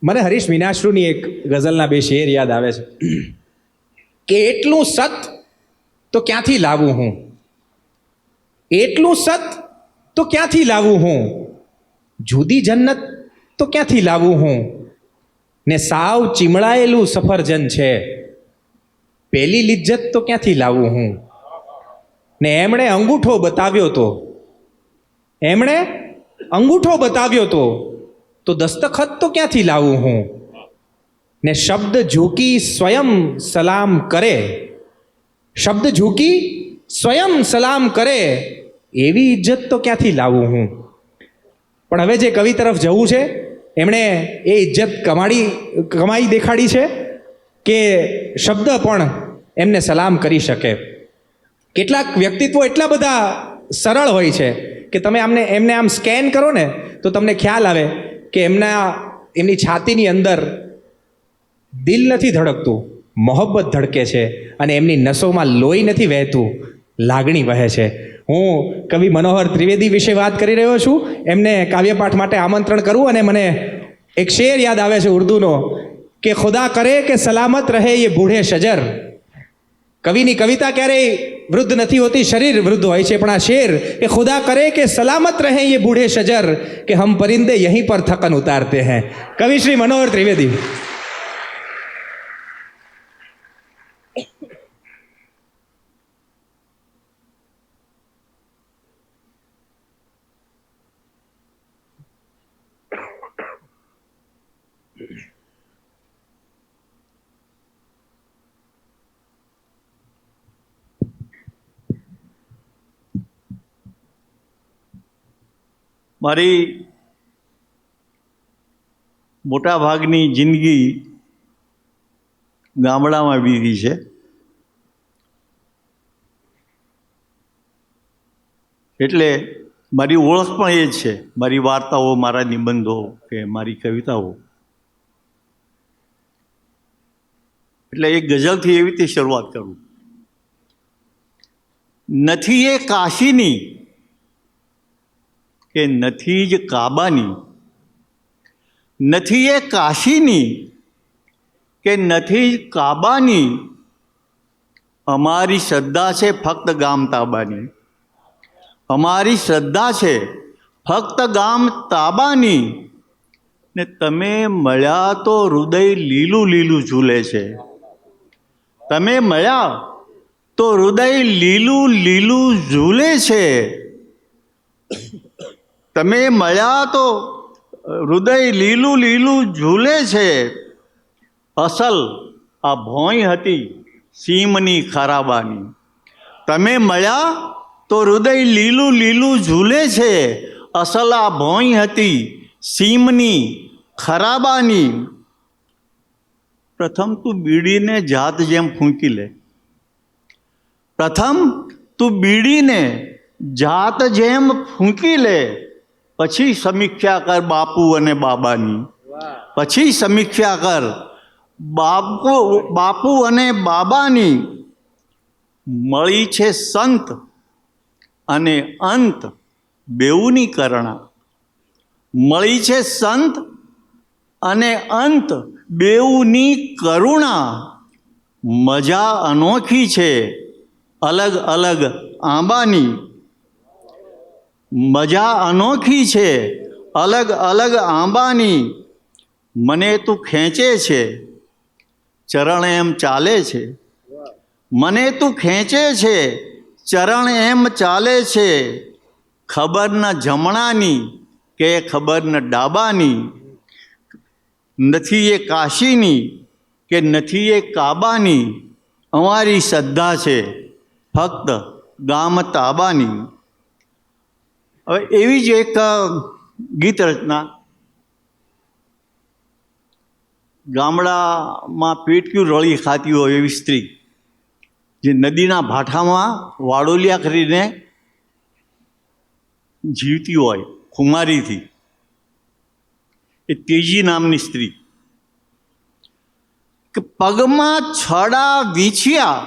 મને હરીશ મીનાશ્રુની એક ગઝલના બે શેર યાદ આવે છે કે એટલું સત તો ક્યાંથી લાવું હું, એટલું સત તો ક્યાંથી લાવું હું, જુદી જન્નત તો ક્યાંથી લાવું હું, ને સાવ ચીમળાયેલું સફરજન છે, પેલી લિજ્જત તો ક્યાંથી લાવું હું, ને એમણે અંગૂઠો બતાવ્યો તો દસ્તખત તો ક્યાંથી લાવું હું, ને શબ્દ ઝૂકી સ્વયં સલામ કરે એવી ઇજ્જત તો ક્યાંથી લાવું હું. પણ હવે જે કવિ તરફ જવું છે એમણે એ ઇજ્જત કમાઈ દેખાડી છે કે શબ્દ પણ એમને સલામ કરી શકે. કેટલાક વ્યક્તિત્વો એટલા બધા સરળ હોય છે કે તમે એમને આમ સ્કેન કરો ને તો તમને ખ્યાલ આવે કે એમની છાતીની અંદર દિલ નથી ધડકતું, મોહબ્બત ધડકે છે, અને એમની નસોમાં લોહી નથી વહેતું, લાગણી વહે છે. હું કવિ મનોહર ત્રિવેદી વિશે વાત કરી રહ્યો છું. એમને કાવ્યપાઠ માટે આમંત્રણ કરું અને મને એક શેર યાદ આવે છે ઉર્દૂનો કે ખુદા કરે કે સલામત રહે ये बूढ़े शजर. કવિની કવિતા ક્યારેય વૃદ્ધ નથી હોતી, શરીર વૃદ્ધ હોય છે, પણ આ શેર કે ખુદા કરે કે સલામત રહે ये बूढ़े शजर કે હમ પરિંદે यहीं पर थकन उतारते हैं. કવિ શ્રી મનોહર ત્રિવેદી. મારી મોટા ભાગની જિંદગી ગામડામાં વીતી છે. એટલે મારી ઓળખ પણ એ જ છે. મારી વાર્તાઓ, મારા નિબંધો કે મારી કવિતાઓ. એટલે એક ગઝલથી એવી રીતે શરૂઆત કરું. નથી એ કાશીની કે નથી જ કાબાની, નથી એ કાશીની કે નથી જ કાબાની, અમારી શ્રદ્ધા છે ફક્ત ગામ તાબાની, અમારી શ્રદ્ધા છે ફક્ત ગામ તાબાની, ને તમે મળ્યા તો હૃદય લીલું લીલું ઝૂલે છે, તમે મળ્યા તો હૃદય લીલું લીલું ઝૂલે છે, તમે મળ્યા તો હૃદય લીલું લીલું ઝૂલે છે, અસલ આ ભોંય હતી સીમની ખરાબાની, તમે મળ્યા તો હૃદય લીલું લીલું ઝૂલે છે, અસલ આ ભોંય હતી સીમની ખરાબાની. પ્રથમ તું બીડીને જાત જેમ ફૂંકી લે, પ્રથમ તું બીડીને જાત જેમ ફૂંકી લે, પછી સમીક્ષા કર બાપુ અને બાબાની, પછી સમીક્ષા કર બાપુ અને બાબાની. મળી છે સંત અને અંત બેઉની કરણા, મળી છે સંત અને અંત બેઉની કરુણા, મજા અનોખી છે અલગ અલગ આંબાની, મજા અનોખી છે અલગ અલગ આંબાની, મને તું ખેંચે છે ચરણ એમ ચાલે છે, મને તું ખેંચે છે ચરણ એમ ચાલે છે, ખબર ન જમણાની કે ખબર ન ડાબાની, નથી એ કાશીની કે નથી એ કાબાની, અમારી શ્રદ્ધા છે ફક્ત ગામ તાબાની. હવે એવી જ એક ગીત રચના. ગામડામાં પેટક્યું રળી ખાતી હોય એવી સ્ત્રી જે નદીના ભાઠામાં વાડોલિયા કરીને જીવતી હોય ખુમારીથી, એ તેજી નામની સ્ત્રી. કે પગમાં છડા વીછ્યા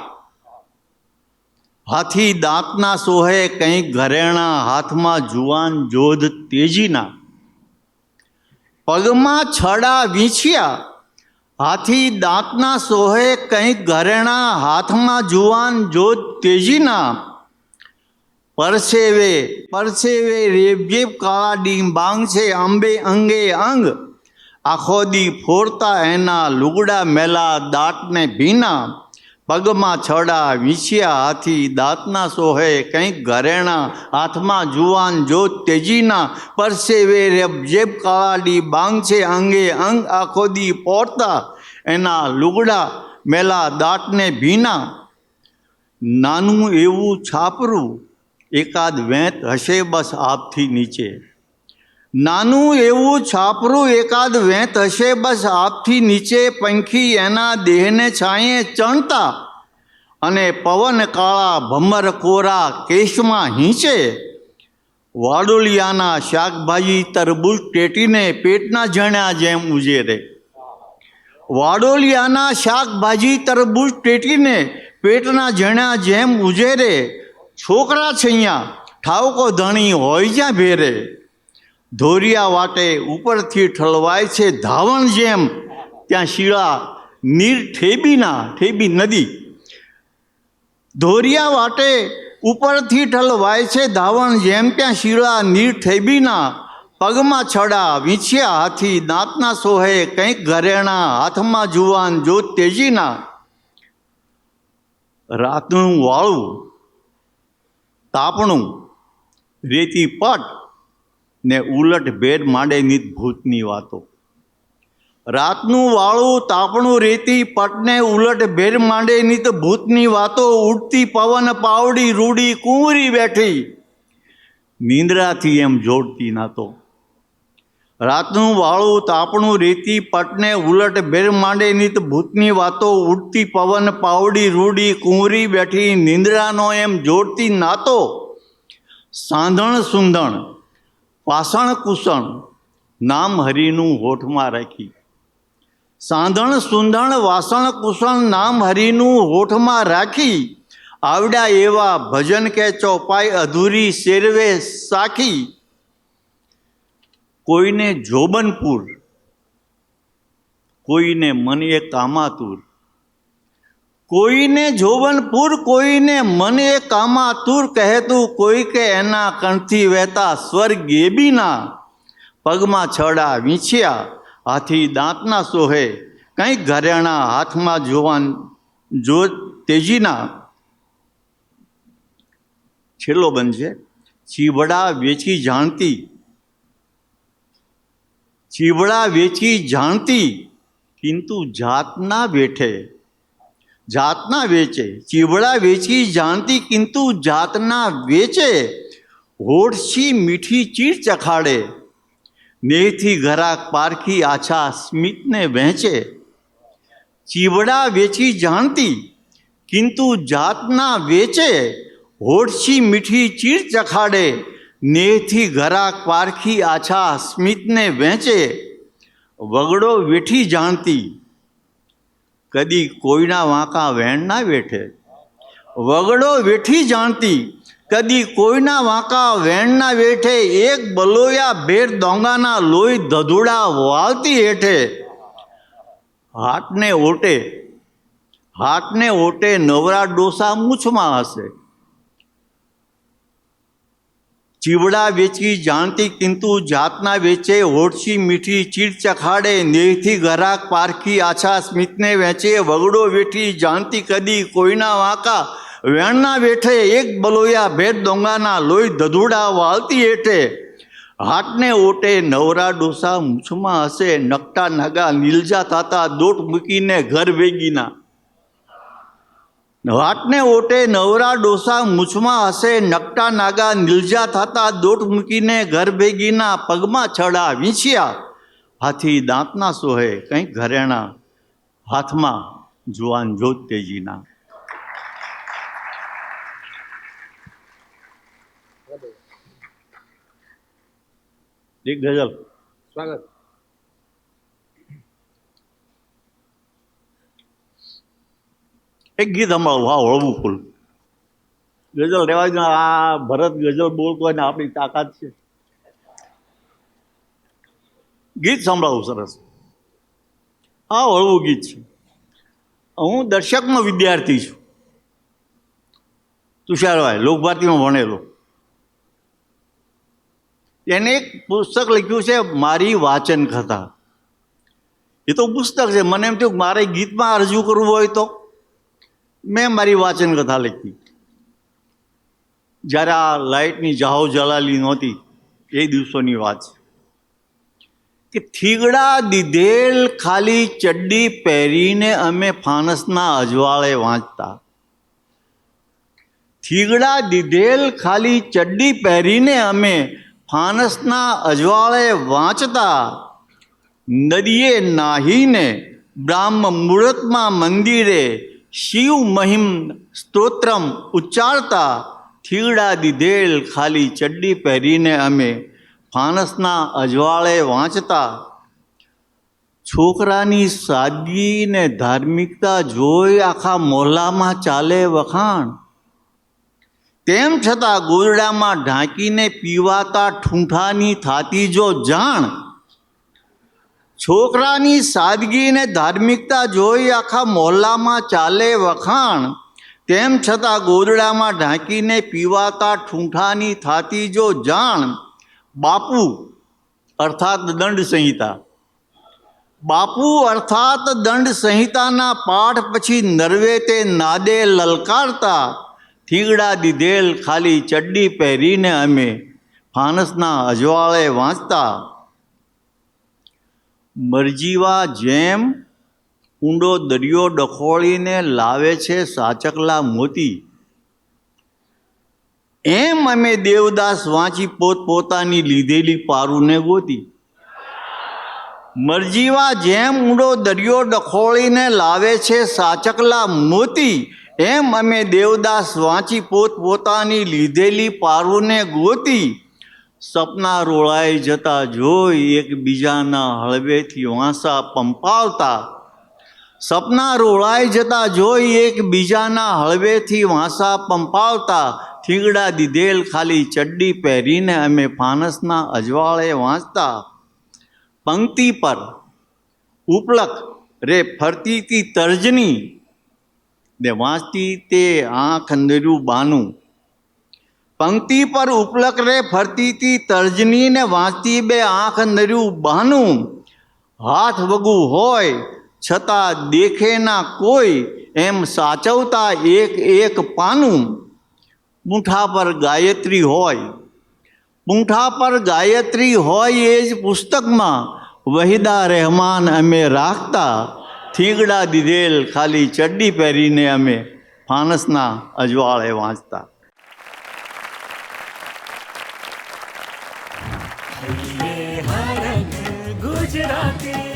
હાથી દાંતના સોહે કંઈક ઘરેણા, હાથમાં જુવાન જોધ તેજીના, પગમાં છડા વીંછ્યા, હાથી દાંતના સોહે કંઈક ઘરેણા, હાથમાં જુવાન જોત તેજીના, પરસેવે પરસેવે રેબજેબ કાળા ડીંબાંગ છે, અંબે અંગે અંગ, આખો દી ફોરતા એના લુગડા મેલા દાંતને ભીના, પગમાં છડા વીંછ્યા, હાથી દાંતના સોહે કંઈક ઘરેણા, હાથમાં જુવાન જોત તેજીના, પરસેવે રેબજેબ કાળા ડીંબાંગ છે, અંગે અંગ, આખો દી ફોરતા એના લુગડા મેલા દાંતને ભીના. નાનું એવું છાપરું એકાદ વેંત હશે બસ આપથી નીચે, નાનું એવું છાપરું એકાદ વેંત હશે બસ આપથી નીચે, પંખી એના દેહને છાંયે ચણતા, અને પવન કાળા ભમર કોરા કેશમાં હીંચે, વાડોલિયાના શાકભાજી તરબૂચ ટેટીને પેટના જણ્યા જેમ ઉજેરે, વાડોલિયાના શાકભાજી તરબૂચ ટેટીને પેટના જણ્યા જેમ ઉજેરે, છોકરા છૈયા ઠાવકો ધણી હોય જ્યાં ભેરે, ધોરિયા વાટે ઉપરથી ઠલવાય છે ધાવણ જેમ, ત્યાં શીળા નીર ઠેબીના, ઠેબી નદી, ધોરિયા વાટે ઉપરથી ઠલવાય છે ધાવણ જેમ, ત્યાં શીળા નીર ઠેબીના, પગમાં છડા વીંછ્યા, હાથી દાંતના સોહે કંઈક ઘરેણા, હાથમાં જુવાન જોત તેજીના. રાતનું વાળું તાપણું રેતી પટ ને ઉલટ ભેર માંડે નિત ભૂતની વાતો, રાતનું વાળું તાપણું રેતી પટને ઉલટ ભેર માંડે નિત ભૂતની વાતો, ઉડતી પવન પાવડી રૂડી કુંવરી બેઠી, નિંદ્રાથી એમ જોડતી નાતો, રાતનું વાળું તાપણું રેતી પટને ઉલટ ભેર માંડે નિત ભૂતની વાતો, ઉડતી પવન પાવડી રૂડી કુંવરી બેઠી, નિંદ્રાનો એમ જોડતી નાતો, સાંધણ સૂંધણ પાષણ કુષણ નામ હરિનું હોઠમાં રાખી, સાંધણ સૂંધણ વાસણ કુષણ નામ હરિનું હોઠમાં રાખી, આવડ્યા એવા ભજન કે ચોપાઈ અધૂરી શેરવે સાખી, કોઈને જોબનપુર કોઈને મને કામાતુર, કોઈને જોબનપુર કોઈને મને કામાતુર, કહેતું કોઈ કે એના કણથી વહેતા સ્વર્ગ ગેબીના, પગમાં છડા વીંછ્યા, હાથી દાંતના સોહે કંઈક ઘરેણા, હાથમાં જુવાન જોત તેજીના. છેલ્લો બંધ છે. ચીવડા વેચી જાણતી, ચીવડા વેચી જાણતી, કિંતુ જાતના વેઠે, જાતના વેચે, ચીવડા વેચી જાણતી કિંતુ જાતના વેચે, હોઠથી મીઠી ચીર ચખાડે, નેહથી ઘરાક પારખી આછા સ્મિતને વહેંચે, ચીવડા વેચી જાણતી કિંતુ જાતના વેચે, હોઠથી મીઠી ચીર ચખાડે, નેહથી ઘરાક પારખી આછા સ્મિતને વહેંચે, વગડો વેઠી જાણતી કદી કોઈના વાંકા વેણ ના વેઠે, વગડો વેઠી જાણતી કદી કોઈના વાંકા વેણ ના વેઠે, એક બલોયા ભેર દોંગાના લોહી ધધુડા વાળતી હેઠે, હાટને ઓટે નવરા ડોસા મૂછમાં હશે, ચીવડા વેચી જાણતી કિંતુ જાતના વેચે, હોઠથી મીઠી ચીર ચખાડે, નેહથી ઘરાક પારખી આછા સ્મિતને વહેંચે, વગડો વેઠી જાણતી કદી કોઈના વાંકા વેણના વેઠે, એક બલોયા ભેદ ડોંગાના લોહી ધધુડા વાળતી હેઠે, હાટને ઓટે નવરા ડોસા મૂછમાં હશે, નકટા નાગા નીલજા થતા દોટ મૂકીને ઘર ભેગીના, હાટને ઓટે નવરા ડોસા મૂછમાં હશે, નકટા નાગા નીલજા થતા દોટ મૂકીને ઘર ભેગીના, પગમાં છડા વીંછ્યા, હાથી દાંતના સોહે કંઈક ઘરેણા, હાથમાં જુવાન જોત તેજીના. એક ગઝલ. સ્વાગત. એક ગીત અમારું હા હળવું ફૂલ ગઝલ રેવા દો. આ ભરત ગઝલ બોલતો હોય ને આપણી તાકાત છે. ગીત સંભળાવું સરસ. હા, હળવું ગીત છે. હું દર્શકનો વિદ્યાર્થી છું, તુષારભાઈ લોકભારતીમાં ભણેલો. એને એક પુસ્તક લખ્યું છે મારી વાચન કથા. એ તો પુસ્તક છે. મને એમ થયું મારે ગીતમાં રજૂ કરવું હોય તો મેં મારી વાચન કથા લખી. જ્યારે આ લાઇટની જાહો જલાલી નહોતી એ દિવસોની વાત છે કે થીગડા દીધેલ ખાલી ચડ્ડી પહેરીને અમે ફાનસના અજવાળે વાંચતા. થીગડા દીધેલ ખાલી ચડ્ડી પહેરીને અમે ફાનસના અજવાળે વાંચતા. નદીએ નાહીને બ્રાહ્મ મુહૂર્તમાં મંદિરે શિવ મહિમ સ્તોત્રમ ઉચ્ચારતા. થીગડા દીધેલ ખાલી ચડ્ડી પહેરીને અમે ફાનસના અજવાળે વાંચતા. છોકરાની સાદગી ને ધાર્મિકતા જોઈ આખા મોહલ્લામાં ચાલે વખાણ. તેમ છતાં ગોદડામાં ઢાંકીને પીવાતા ઠૂંઠાની થાતી જો જાણ. છોકરાની સાદગી ને ધાર્મિકતા જોઈ આખા મોહલ્લામાં ચાલે વખાણ. તેમ છતાં ગોદડામાં ઢાંકીને પીવાતા ઠૂંઠાની થાતી જો જાણ. બાપુ અર્થાત દંડ સંહિતા. બાપુ અર્થાત દંડ સંહિતાના પાઠ પછી નરવે તે નાદે લલકારતા. થીગડા દીધેલ ખાલી ચડ્ડી પહેરીને અમે ફાનસના અજવાળે વાંચતા. મરજીવા જેમ ઊંડો દરિયો ડખોળીને લાવે છે સાચકલા મોતી, એમ અમે દેવદાસ વાંચી પોતપોતાની લીધેલી પારુને ગોતી. મરજીવા જેમ ઊંડો દરિયો ડખોળીને લાવે છે સાચકલા મોતી, એમ અમે દેવદાસ વાંચી પોતપોતાની લીધેલી પારુને ગોતી. સપના રોળાઈ જતા જોઈ એકબીજાના હળવેથી વાંસા પંપાવતા. સપના રોળાઈ જતા જોઈ એકબીજાના હળવેથી વાંસા પંપાવતા. થીગડા દીધેલ ખાલી ચડ્ડી પહેરીને અમે ફાનસના અજવાળે વાંચતા. પંક્તિ પર ઉપલક રે ફરતી તી તર્જની ને વાંચતી તે આંખ અંદર્યું બાનું. પંક્તિ પર ઉપલક રે ફરતી તી તર્જની ને વાંચતી બે આંખ અંદર્યું બહાનું. હાથ વગું હોય છતાં દેખે ના કોઈ, એમ સાચવતા એક એક પાનું. પૂંઠા પર ગાયત્રી હોય, પૂંઠા પર ગાયત્રી હોય એ જ પુસ્તકમાં વહીદા રહેમાન અમે રાખતા. થીગડા દીધેલ ખાલી ચડ્ડી પહેરીને અમે ફાનસના અજવાળે વાંચતા. ગુજરાતી